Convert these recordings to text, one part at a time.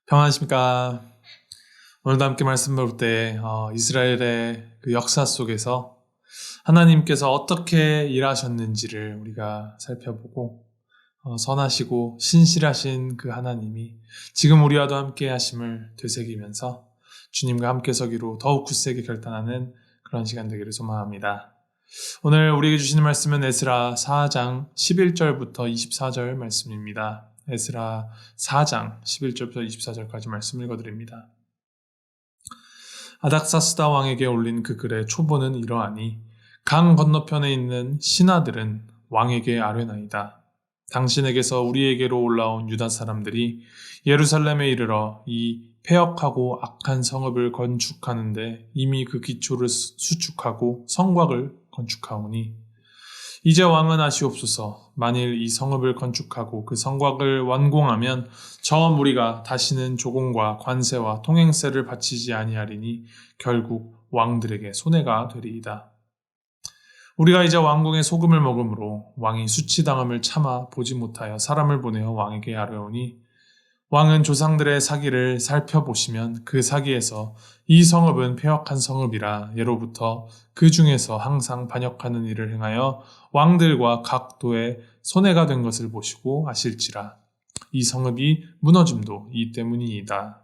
평안하십니까? 오늘도 함께 말씀 배울 때 이스라엘의 그 역사 속에서 하나님께서 어떻게 일하셨는지를 우리가 살펴보고 선하시고 신실하신 그 하나님이 지금 우리와도 함께 하심을 되새기면서 주님과 함께 서기로 더욱 굳세게 결단하는 그런 시간 되기를 소망합니다. 오늘 우리에게 주시는 말씀은 에스라 4장 11절부터 24절 말씀입니다. 에스라 4장 11절부터 24절까지 말씀 읽어드립니다. 아닥사스다 왕에게 올린 그 글의 초본은 이러하니 강 건너편에 있는 신하들은 왕에게 아뢰나이다. 당신에게서 우리에게로 올라온 유다 사람들이 예루살렘에 이르러 이 폐역하고 악한 성읍을 건축하는데 이미 그 기초를 수축하고 성곽을 건축하오니 이제 왕은 아시옵소서. 만일 이 성읍을 건축하고 그 성곽을 완공하면 저 무리가 다시는 조공과 관세와 통행세를 바치지 아니하리니 결국 왕들에게 손해가 되리이다. 우리가 이제 왕궁의 소금을 먹음으로 왕이 수치당함을 참아 보지 못하여 사람을 보내어 왕에게 아뢰오니 왕은 조상들의 사기를 살펴보시면 그 사기에서 이 성읍은 폐역한 성읍이라 예로부터 그 중에서 항상 반역하는 일을 행하여 왕들과 각 도에 손해가 된 것을 보시고 아실지라. 이 성읍이 무너짐도 이 때문이이다.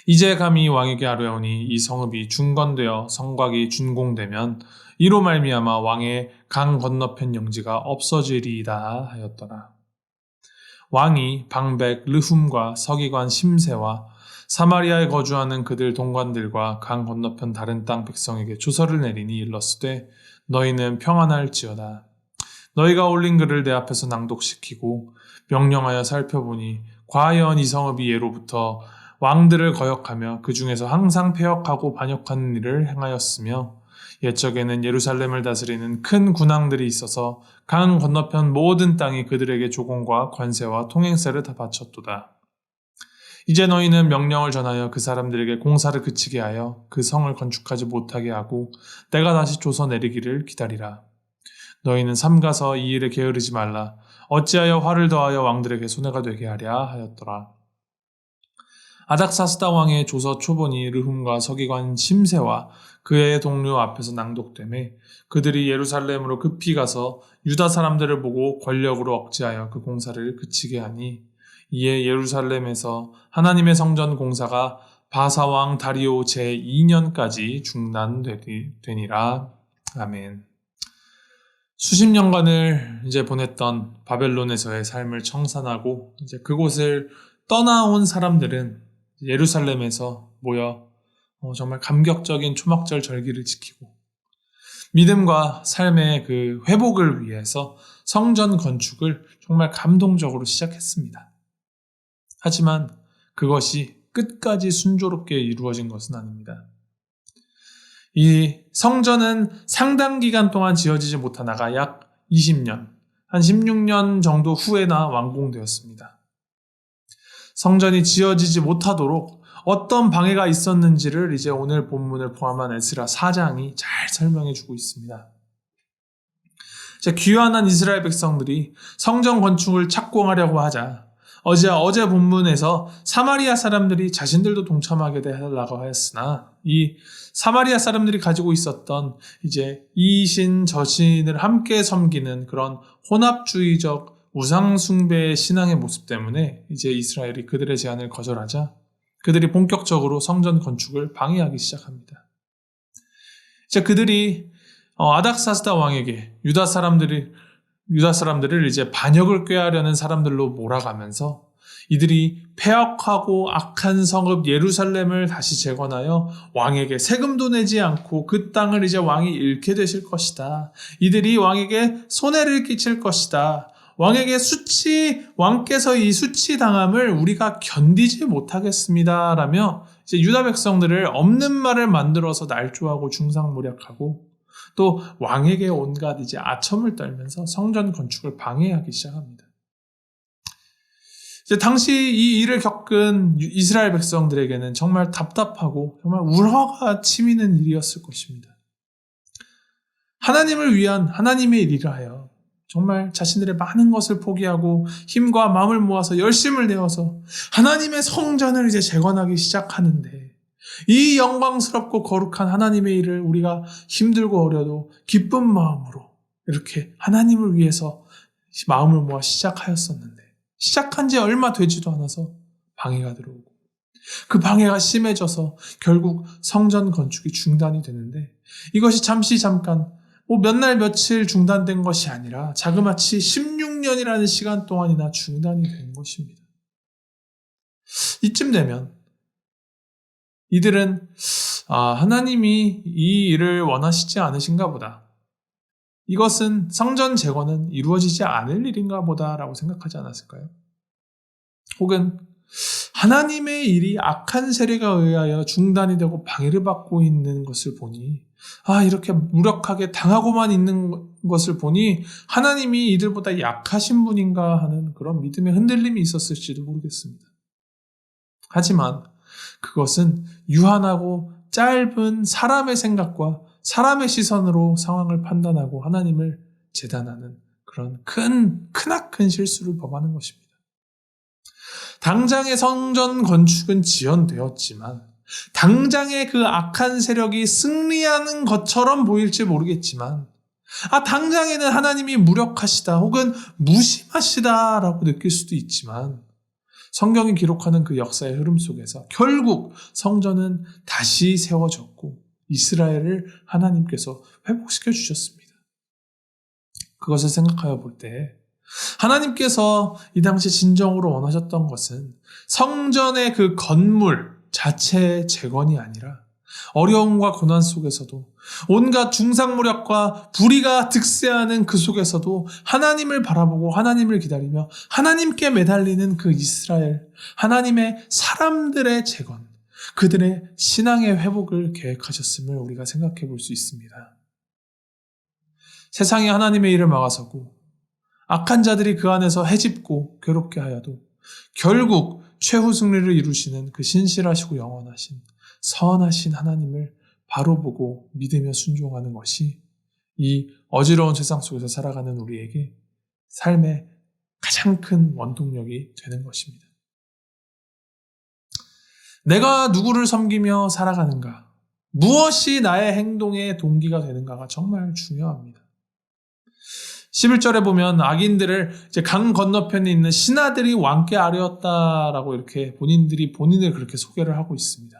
이제 감히 왕에게 아뢰오니 이 성읍이 중건되어 성곽이 준공되면 이로 말미암아 왕의 강 건너편 영지가 없어지리이다 하였더라. 왕이 방백 르훔과 서기관 심세와 사마리아에 거주하는 그들 동관들과 강 건너편 다른 땅 백성에게 조서를 내리니 일렀으되 너희는 평안할지어다. 너희가 올린 글을 내 앞에서 낭독시키고 명령하여 살펴보니 과연 이 성읍이 예로부터 왕들을 거역하며 그 중에서 항상 폐역하고 반역하는 일을 행하였으며 옛적에는 예루살렘을 다스리는 큰 군왕들이 있어서 강 건너편 모든 땅이 그들에게 조공과 관세와 통행세를 다 바쳤도다. 이제 너희는 명령을 전하여 그 사람들에게 공사를 그치게 하여 그 성을 건축하지 못하게 하고 내가 다시 조서 내리기를 기다리라. 너희는 삼가서 이 일에 게으르지 말라. 어찌하여 화를 더하여 왕들에게 손해가 되게 하랴 하였더라. 아닥사스다 왕의 조서 초본이 르훔과 서기관 심세와 그의 동료 앞에서 낭독되매 그들이 예루살렘으로 급히 가서 유다 사람들을 보고 권력으로 억제하여 그 공사를 그치게 하니 이에 예루살렘에서 하나님의 성전 공사가 바사왕 다리오 제2년까지 중단되니라. 아멘. 수십 년간을 이제 보냈던 바벨론에서의 삶을 청산하고 이제 그곳을 떠나온 사람들은 예루살렘에서 모여 정말 감격적인 초막절 절기를 지키고 믿음과 삶의 그 회복을 위해서 성전 건축을 정말 감동적으로 시작했습니다. 하지만 그것이 끝까지 순조롭게 이루어진 것은 아닙니다. 이 성전은 상당 기간 동안 지어지지 못하다가 약 20년, 한 16년 정도 후에나 완공되었습니다. 성전이 지어지지 못하도록 어떤 방해가 있었는지를 이제 오늘 본문을 포함한 에스라 4장이 잘 설명해 주고 있습니다. 귀환한 이스라엘 백성들이 성전 건축을 착공하려고 하자 어제 본문에서 사마리아 사람들이 자신들도 동참하게 되라고 하였으나 이 사마리아 사람들이 가지고 있었던 이제 이신 저신을 함께 섬기는 그런 혼합주의적 우상숭배의 신앙의 모습 때문에 이제 이스라엘이 그들의 제안을 거절하자 그들이 본격적으로 성전 건축을 방해하기 시작합니다. 이제 그들이 아닥사스다 왕에게 유다 사람들을 이제 반역을 꾀하려는 사람들로 몰아가면서 이들이 폐역하고 악한 성읍 예루살렘을 다시 재건하여 왕에게 세금도 내지 않고 그 땅을 이제 왕이 잃게 되실 것이다. 이들이 왕에게 손해를 끼칠 것이다. 왕께서 이 수치당함을 우리가 견디지 못하겠습니다. 라며 이제 유다 백성들을 없는 말을 만들어서 날조하고 중상모략하고 또 왕에게 온갖 이제 아첨을 떨면서 성전 건축을 방해하기 시작합니다. 이제 당시 이 일을 겪은 이스라엘 백성들에게는 정말 답답하고 정말 울화가 치미는 일이었을 것입니다. 하나님을 위한 하나님의 일이라 하여 정말 자신들의 많은 것을 포기하고 힘과 마음을 모아서 열심을 내어서 하나님의 성전을 이제 재건하기 시작하는데, 이 영광스럽고 거룩한 하나님의 일을 우리가 힘들고 어려도 기쁜 마음으로 이렇게 하나님을 위해서 마음을 모아 시작하였었는데, 시작한 지 얼마 되지도 않아서 방해가 들어오고, 그 방해가 심해져서 결국 성전 건축이 중단이 되는데, 이것이 잠깐 몇 날 며칠 중단된 것이 아니라 자그마치 16년이라는 시간 동안이나 중단이 된 것입니다. 이쯤 되면 이들은 하나님이 이 일을 원하시지 않으신가 보다, 이것은 성전 재건은 이루어지지 않을 일인가 보다라고 생각하지 않았을까요? 혹은 하나님의 일이 악한 세력에 의하여 중단이 되고 방해를 받고 있는 것을 보니, 이렇게 무력하게 당하고만 있는 것을 보니 하나님이 이들보다 약하신 분인가 하는 그런 믿음의 흔들림이 있었을지도 모르겠습니다. 하지만 그것은 유한하고 짧은 사람의 생각과 사람의 시선으로 상황을 판단하고 하나님을 재단하는 그런 크나큰 실수를 범하는 것입니다. 당장의 성전 건축은 지연되었지만, 당장의 그 악한 세력이 승리하는 것처럼 보일지 모르겠지만, 당장에는 하나님이 무력하시다 혹은 무심하시다라고 느낄 수도 있지만, 성경이 기록하는 그 역사의 흐름 속에서 결국 성전은 다시 세워졌고 이스라엘을 하나님께서 회복시켜 주셨습니다. 그것을 생각하여 볼 때 하나님께서 이 당시 진정으로 원하셨던 것은 성전의 그 건물 자체의 재건이 아니라, 어려움과 고난 속에서도 온갖 중상모략과 불의가 득세하는 그 속에서도 하나님을 바라보고 하나님을 기다리며 하나님께 매달리는 그 이스라엘, 하나님의 사람들의 재건, 그들의 신앙의 회복을 계획하셨음을 우리가 생각해 볼 수 있습니다. 세상이 하나님의 일을 막아서고 악한 자들이 그 안에서 해집고 괴롭게 하여도 결국 최후 승리를 이루시는 그 신실하시고 영원하신 선하신 하나님을 바로 보고 믿으며 순종하는 것이 이 어지러운 세상 속에서 살아가는 우리에게 삶의 가장 큰 원동력이 되는 것입니다. 내가 누구를 섬기며 살아가는가, 무엇이 나의 행동의 동기가 되는가가 정말 중요합니다. 11절에 보면 악인들을 이제 강 건너편에 있는 신하들이 왕께 아뢰었다라고 이렇게 본인을 그렇게 소개를 하고 있습니다.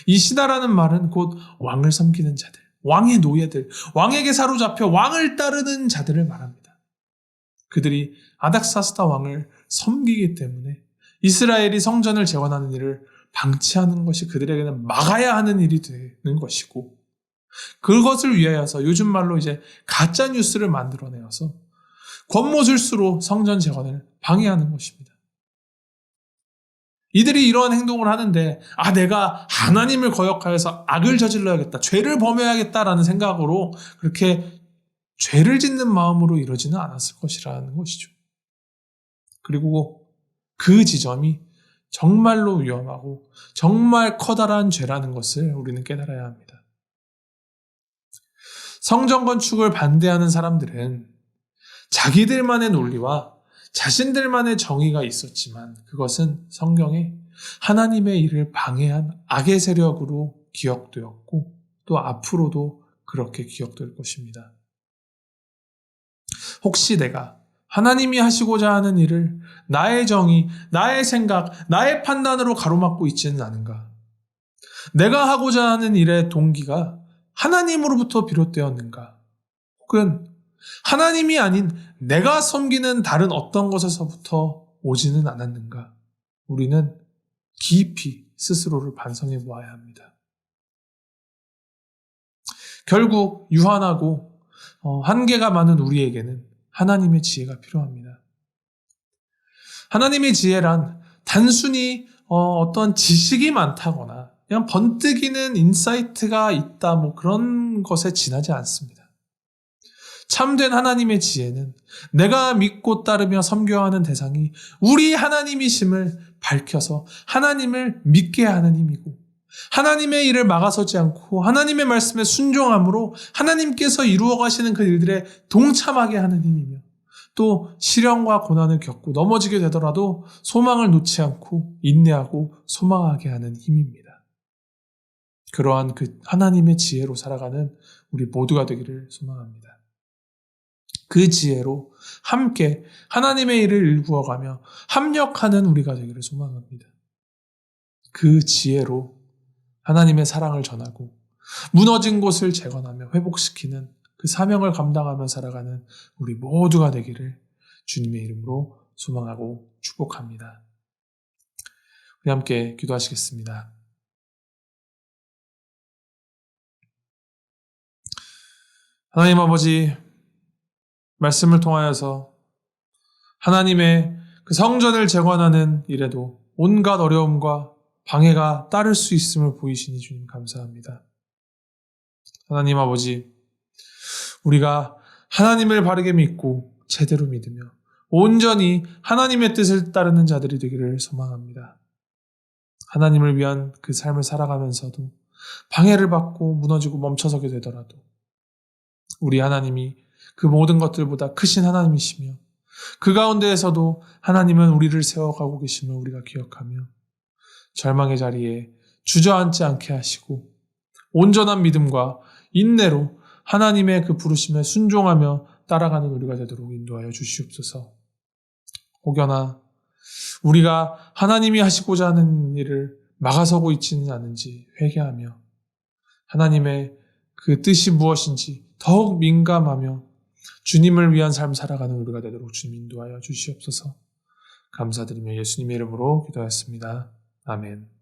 이 신하라는 말은 곧 왕을 섬기는 자들, 왕의 노예들, 왕에게 사로잡혀 왕을 따르는 자들을 말합니다. 그들이 아닥사스다 왕을 섬기기 때문에 이스라엘이 성전을 재건하는 일을 방치하는 것이 그들에게는 막아야 하는 일이 되는 것이고, 그것을 위하여서 요즘 말로 이제 가짜 뉴스를 만들어내어서 권모술수로 성전 재건을 방해하는 것입니다. 이들이 이러한 행동을 하는데, 내가 하나님을 거역하여서 악을 저질러야겠다, 죄를 범해야겠다라는 생각으로 그렇게 죄를 짓는 마음으로 이러지는 않았을 것이라는 것이죠. 그리고 그 지점이 정말로 위험하고 정말 커다란 죄라는 것을 우리는 깨달아야 합니다. 성전 건축을 반대하는 사람들은 자기들만의 논리와 자신들만의 정의가 있었지만, 그것은 성경에 하나님의 일을 방해한 악의 세력으로 기억되었고 또 앞으로도 그렇게 기억될 것입니다. 혹시 내가 하나님이 하시고자 하는 일을 나의 정의, 나의 생각, 나의 판단으로 가로막고 있지는 않은가? 내가 하고자 하는 일의 동기가 하나님으로부터 비롯되었는가? 혹은 하나님이 아닌 내가 섬기는 다른 어떤 것에서부터 오지는 않았는가? 우리는 깊이 스스로를 반성해 보아야 합니다. 결국 유한하고 한계가 많은 우리에게는 하나님의 지혜가 필요합니다. 하나님의 지혜란 단순히 어떤 지식이 많다거나 그냥 번뜩이는 인사이트가 있다, 그런 것에 지나지 않습니다. 참된 하나님의 지혜는 내가 믿고 따르며 섬겨야 하는 대상이 우리 하나님이심을 밝혀서 하나님을 믿게 하는 힘이고, 하나님의 일을 막아서지 않고 하나님의 말씀에 순종함으로 하나님께서 이루어 가시는 그 일들에 동참하게 하는 힘이며 또 시련과 고난을 겪고 넘어지게 되더라도 소망을 놓지 않고 인내하고 소망하게 하는 힘입니다. 그러한 그 하나님의 지혜로 살아가는 우리 모두가 되기를 소망합니다. 그 지혜로 함께 하나님의 일을 일구어가며 합력하는 우리가 되기를 소망합니다. 그 지혜로 하나님의 사랑을 전하고 무너진 곳을 재건하며 회복시키는 그 사명을 감당하며 살아가는 우리 모두가 되기를 주님의 이름으로 소망하고 축복합니다. 우리 함께 기도하시겠습니다. 하나님 아버지, 말씀을 통하여서 하나님의 그 성전을 재건하는 일에도 온갖 어려움과 방해가 따를 수 있음을 보이시니 주님 감사합니다. 하나님 아버지, 우리가 하나님을 바르게 믿고 제대로 믿으며 온전히 하나님의 뜻을 따르는 자들이 되기를 소망합니다. 하나님을 위한 그 삶을 살아가면서도 방해를 받고 무너지고 멈춰서게 되더라도 우리 하나님이 그 모든 것들보다 크신 하나님이시며 그 가운데에서도 하나님은 우리를 세워가고 계심을 우리가 기억하며 절망의 자리에 주저앉지 않게 하시고 온전한 믿음과 인내로 하나님의 그 부르심에 순종하며 따라가는 우리가 되도록 인도하여 주시옵소서. 혹여나 우리가 하나님이 하시고자 하는 일을 막아서고 있지는 않은지 회개하며 하나님의 그 뜻이 무엇인지 더욱 민감하며 주님을 위한 삶 살아가는 우리가 되도록 주님 인도하여 주시옵소서. 감사드리며 예수님의 이름으로 기도하였습니다. 아멘.